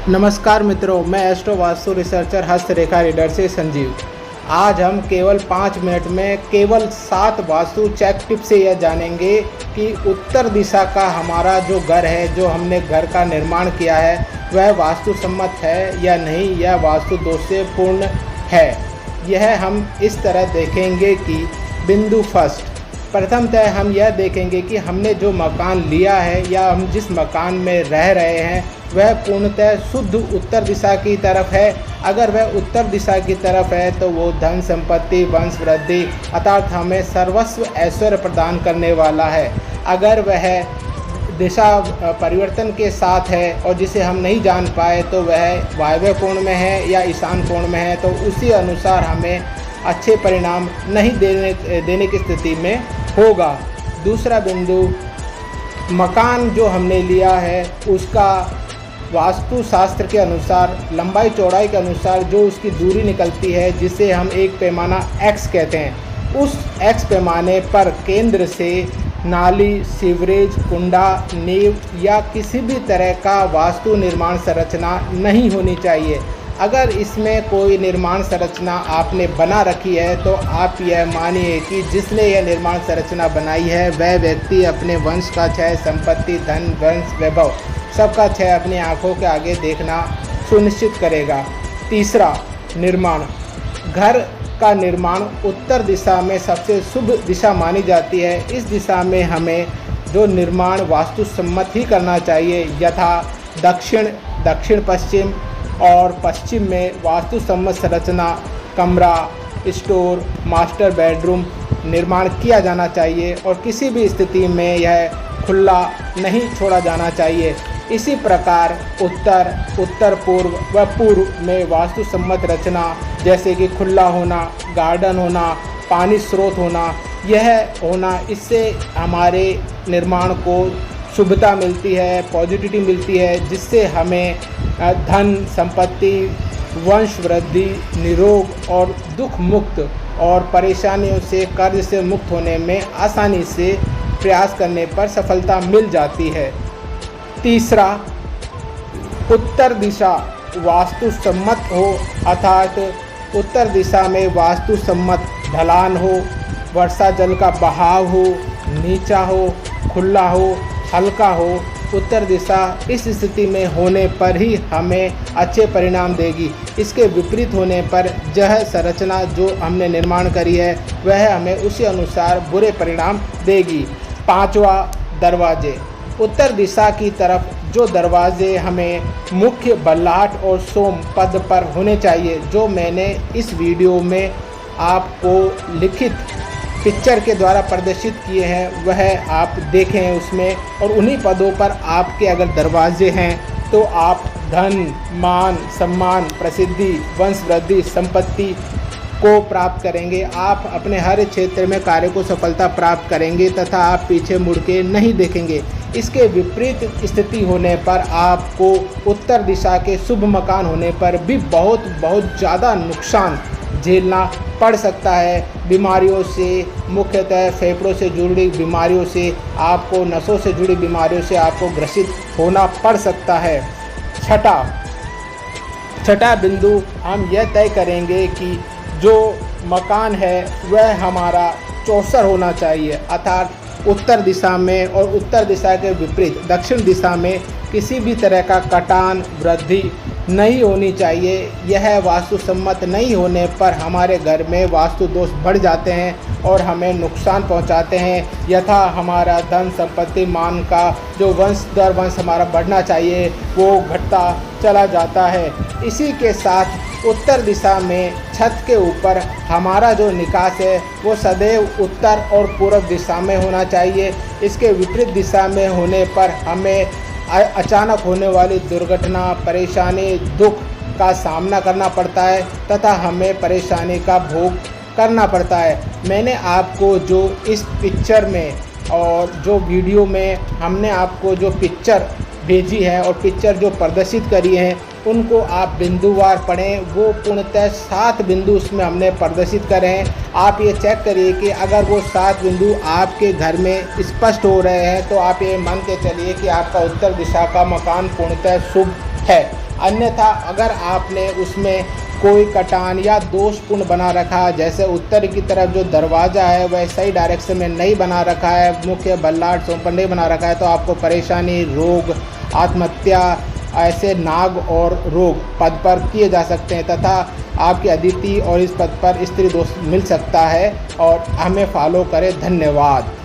नमस्कार मित्रों, मैं एस्ट्रो वास्तु रिसर्चर हस्तरेखा रीडर से संजीव। आज हम केवल 5 मिनट में केवल 7 वास्तु चेक टिप से यह जानेंगे कि उत्तर दिशा का हमारा जो घर है, जो हमने घर का निर्माण किया है, वह वास्तु सम्मत है या नहीं, या वास्तु दोष से पूर्ण है। यह हम इस तरह देखेंगे कि बिंदु फर्स्ट, प्रथमतः हम यह देखेंगे कि हमने जो मकान लिया है या हम जिस मकान में रह रहे हैं वह पूर्णतः शुद्ध उत्तर दिशा की तरफ है। अगर वह उत्तर दिशा की तरफ है तो वो धन संपत्ति वंश वृद्धि अर्थात हमें सर्वस्व ऐश्वर्य प्रदान करने वाला है। अगर वह दिशा परिवर्तन के साथ है और जिसे हम नहीं जान पाए तो वह वायव्य कोण में है या ईशान कोण में है, तो उसी अनुसार हमें अच्छे परिणाम नहीं देने की स्थिति में होगा। दूसरा बिंदु, मकान जो हमने लिया है उसका वास्तु शास्त्र के अनुसार लंबाई चौड़ाई के अनुसार जो उसकी दूरी निकलती है, जिसे हम एक पैमाना x कहते हैं, उस x पैमाने पर केंद्र से नाली, सीवरेज, कुंडा, नींव या किसी भी तरह का वास्तु निर्माण संरचना नहीं होनी चाहिए। अगर इसमें कोई निर्माण संरचना आपने बना रखी है तो आप यह मानिए कि जिसने यह निर्माण संरचना बनाई है वह व्यक्ति अपने वंश का क्षय, संपत्ति, धन, वंश, वैभव सबका क्षय अपनी आंखों के आगे देखना सुनिश्चित करेगा। तीसरा, निर्माण। घर का निर्माण उत्तर दिशा में सबसे शुभ दिशा मानी जाती है। इस दिशा में हमें जो निर्माण वास्तु सम्मत ही करना चाहिए, यथा दक्षिण पश्चिम और पश्चिम में वास्तु सम्मत संरचना, कमरा, स्टोर, मास्टर बेडरूम निर्माण किया जाना चाहिए और किसी भी स्थिति में यह खुला नहीं छोड़ा जाना चाहिए। इसी प्रकार उत्तर पूर्व व पूर्व में वास्तु सम्मत रचना, जैसे कि खुला होना, गार्डन होना, पानी स्रोत होना, यह होना, इससे हमारे निर्माण को शुभता मिलती है, पॉजिटिविटी मिलती है, जिससे हमें धन, संपत्ति, वंश वृद्धि, निरोग और दुख मुक्त और परेशानियों से, कर्ज से मुक्त होने में आसानी से प्रयास करने पर सफलता मिल जाती है। तीसरा, उत्तर दिशा वास्तु सम्मत हो, अर्थात उत्तर दिशा में वास्तु सम्मत ढलान हो, वर्षा जल का बहाव हो, नीचा हो, खुला हो, हल्का हो। उत्तर दिशा इस स्थिति में होने पर ही हमें अच्छे परिणाम देगी। इसके विपरीत होने पर यह संरचना जो हमने निर्माण करी है वह हमें उसी अनुसार बुरे परिणाम देगी। पांचवा, दरवाजे। उत्तर दिशा की तरफ जो दरवाजे हमें मुख्य बल्लाट और सोम पद पर होने चाहिए, जो मैंने इस वीडियो में आपको लिखित पिक्चर के द्वारा प्रदर्शित किए हैं वह आप देखें उसमें, और उन्हीं पदों पर आपके अगर दरवाजे हैं तो आप धन, मान, सम्मान, प्रसिद्धि, वंश वृद्धि, संपत्ति को प्राप्त करेंगे। आप अपने हर क्षेत्र में कार्य को सफलता प्राप्त करेंगे तथा आप पीछे मुड़ के नहीं देखेंगे। इसके विपरीत स्थिति होने पर आपको उत्तर दिशा के शुभ मकान होने पर भी बहुत ज़्यादा नुकसान झेलना पड़ सकता है। बीमारियों से, मुख्यतः फेफड़ों से जुड़ी बीमारियों से, आपको नसों से जुड़ी बीमारियों से आपको ग्रसित होना पड़ सकता है। छठा बिंदु, हम यह तय करेंगे कि जो मकान है वह हमारा चौसर होना चाहिए, अर्थात उत्तर दिशा में, और उत्तर दिशा के विपरीत दक्षिण दिशा में किसी भी तरह का कटान, वृद्धि नहीं होनी चाहिए। यह वास्तु सम्मत नहीं होने पर हमारे घर में वास्तु दोष बढ़ जाते हैं और हमें नुकसान पहुंचाते हैं, यथा हमारा धन, संपत्ति, मान का जो वंश दर वंश हमारा बढ़ना चाहिए वो घटता चला जाता है। इसी के साथ उत्तर दिशा में छत के ऊपर हमारा जो निकास है वो सदैव उत्तर और पूर्व दिशा में होना चाहिए। इसके विपरीत दिशा में होने पर हमें अचानक होने वाली दुर्घटना, परेशानी, दुख का सामना करना पड़ता है तथा हमें परेशानी का भोग करना पड़ता है। मैंने आपको जो इस पिक्चर में और जो वीडियो में हमने आपको जो पिक्चर भेजी है और पिक्चर जो प्रदर्शित करी है उनको आप बिंदुवार पढ़ें। वो पूर्णतः 7 बिंदु उसमें हमने प्रदर्शित करे हैं। आप ये चेक करिए कि अगर वो 7 बिंदु आपके घर में स्पष्ट हो रहे हैं तो आप ये मान के चलिए कि आपका उत्तर दिशा का मकान पूर्णतः शुभ है। अन्यथा अगर आपने उसमें कोई कटान या दोषपूर्ण बना रखा, जैसे उत्तर की तरफ जो दरवाज़ा है वह सही डायरेक्शन में नहीं बना रखा है, मुख्य बल्लाट चौपड़ नहीं बना रखा है, तो आपको परेशानी, रोग, आत्महत्या, ऐसे नाग और रोग पद पर किए जा सकते हैं तथा आपकी अदिति और इस पद पर स्त्री दोष मिल सकता है। और हमें फॉलो करें। धन्यवाद।